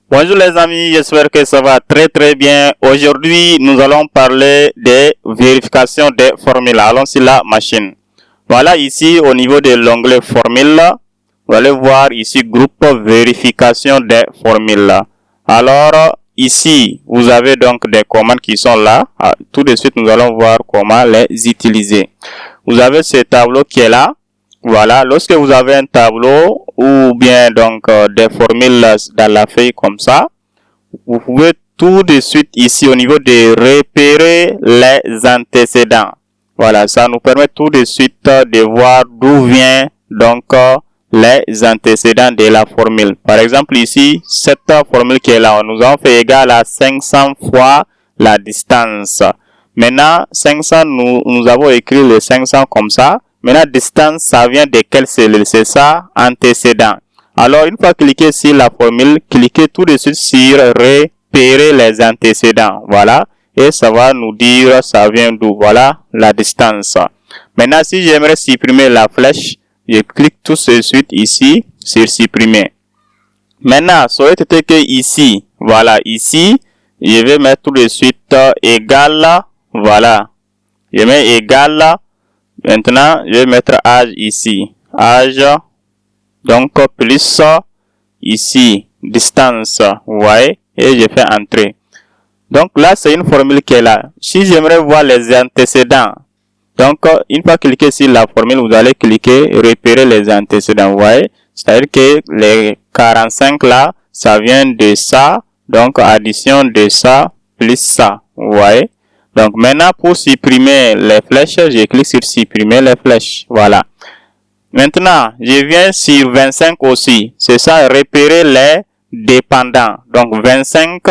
Bonjour les amis, j'espère que ça va très bien. Aujourd'hui, nous allons parler des vérifications des formules. Allons sur la machine. Voilà ici au niveau de l'onglet formule, vous allez voir ici groupe vérification des formules. Alors ici, vous avez donc des commandes qui sont là. Tout de suite, nous allons voir comment les utiliser. Vous avez ce tableau qui est là. Voilà, lorsque vous avez un tableau ou bien donc des formules dans la feuille comme ça, vous pouvez tout de suite ici au niveau de repérer les antécédents. Voilà, ça nous permet tout de suite de voir d'où vient donc les antécédents de la formule. Par exemple ici, cette formule qui est là, nous avons fait égal à 500 fois la distance. Maintenant, 500, nous avons écrit le 500 comme ça. Maintenant, distance, ça vient de quelle cellule? C'est ça, antécédent. Alors, une fois cliqué sur la formule, cliquez tout de suite sur repérer les antécédents. Voilà. Et ça va nous dire ça vient d'où. Voilà la distance. Maintenant, si j'aimerais supprimer la flèche, je clique tout de suite ici sur supprimer. Maintenant, ça va être que ici, voilà, ici, je vais mettre tout de suite égal, voilà. Je mets égal. Maintenant, je vais mettre âge ici. Âge, donc plus ici, distance, vous voyez, et je fais entrer. Donc là, c'est une formule qui est là. Si j'aimerais voir les antécédents, donc une fois cliqué sur la formule, vous allez cliquer repérer les antécédents, vous voyez. C'est-à-dire que les 45 là, ça vient de ça, donc addition de ça plus ça, vous voyez. Donc maintenant, pour supprimer les flèches, je clique sur supprimer les flèches. Voilà. Maintenant, je viens sur 25 aussi. C'est ça, repérer les dépendants. Donc 25,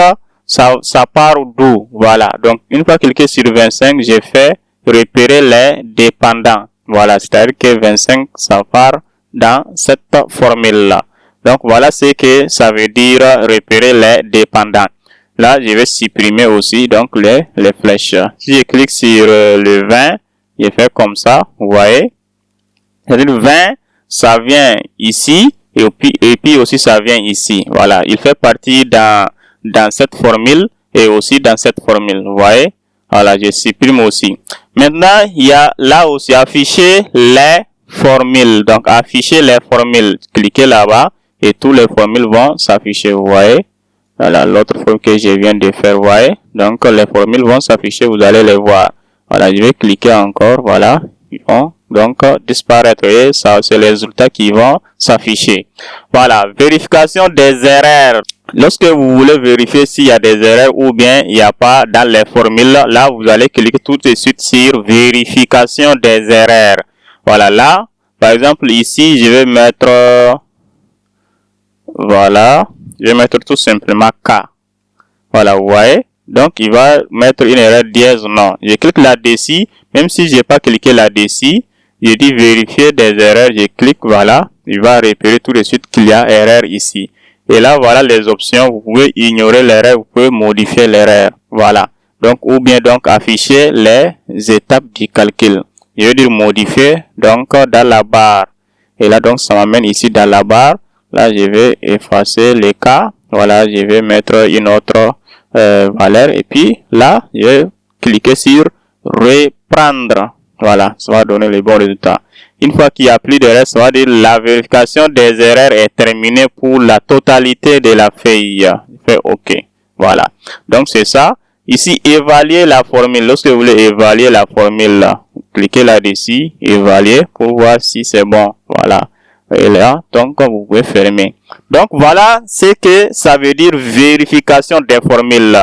ça part d'où? Voilà. Donc une fois cliqué sur 25, j'ai fait repérer les dépendants. Voilà. C'est-à-dire que 25, ça part dans cette formule-là. Donc voilà ce que ça veut dire repérer les dépendants. Là, je vais supprimer aussi donc les flèches. Si je clique sur le 20, je fais comme ça, vous voyez. C'est-à-dire 20, ça vient ici et puis aussi ça vient ici. Voilà, il fait partie dans cette formule et aussi dans cette formule, vous voyez. Voilà, je supprime aussi. Maintenant, il y a là aussi afficher les formules. Donc, afficher les formules. Cliquez là-bas et toutes les formules vont s'afficher, vous voyez. Voilà, l'autre formule que je viens de faire, vous voyez. Donc, les formules vont s'afficher, vous allez les voir. Voilà, je vais cliquer encore, voilà. Ils vont donc disparaître. Et ça, c'est les résultats qui vont s'afficher. Voilà, vérification des erreurs. Lorsque vous voulez vérifier s'il y a des erreurs ou bien il n'y a pas dans les formules, là, vous allez cliquer tout de suite sur vérification des erreurs. Voilà, là, par exemple, ici, je vais mettre, voilà. Je vais mettre tout simplement K. Voilà, vous voyez. Donc, il va mettre une erreur dièse non. Je clique là-dessus. Même si je n'ai pas cliqué là-dessus, je dis vérifier des erreurs. Je clique, voilà. Il va repérer tout de suite qu'il y a erreur ici. Et là, voilà les options. Vous pouvez ignorer l'erreur. Vous pouvez modifier l'erreur. Voilà. Donc, ou bien donc afficher les étapes du calcul. Je vais dire modifier. Donc, dans la barre. Et là, donc, ça m'amène ici dans la barre. Là, je vais effacer les cas. Voilà, je vais mettre une autre valeur. Et puis, là, je vais cliquer sur reprendre. Voilà, ça va donner les bons résultats. Une fois qu'il n'y a plus de reste, ça va dire la vérification des erreurs est terminée pour la totalité de la feuille. Je fais OK. Voilà. Donc, c'est ça. Ici, évaluer la formule. Lorsque vous voulez évaluer la formule, cliquez là-dessus, évaluer pour voir si c'est bon. Voilà. Et là, donc, vous pouvez fermer. Donc, voilà ce que ça veut dire vérification des formules.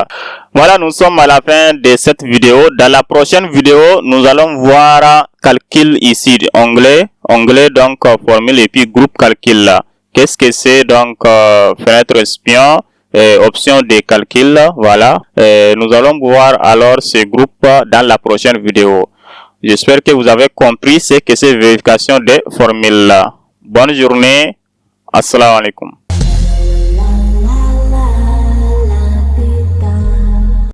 Voilà, nous sommes à la fin de cette vidéo. Dans la prochaine vidéo, nous allons voir calcul ici, onglet donc formule et puis groupe calcul. Qu'est-ce que c'est donc fenêtre espion, option de calcul, voilà. Nous allons voir alors ce groupe dans la prochaine vidéo. J'espère que vous avez compris ce que c'est vérification des formules. Bonne journée. Assalamu alaikum.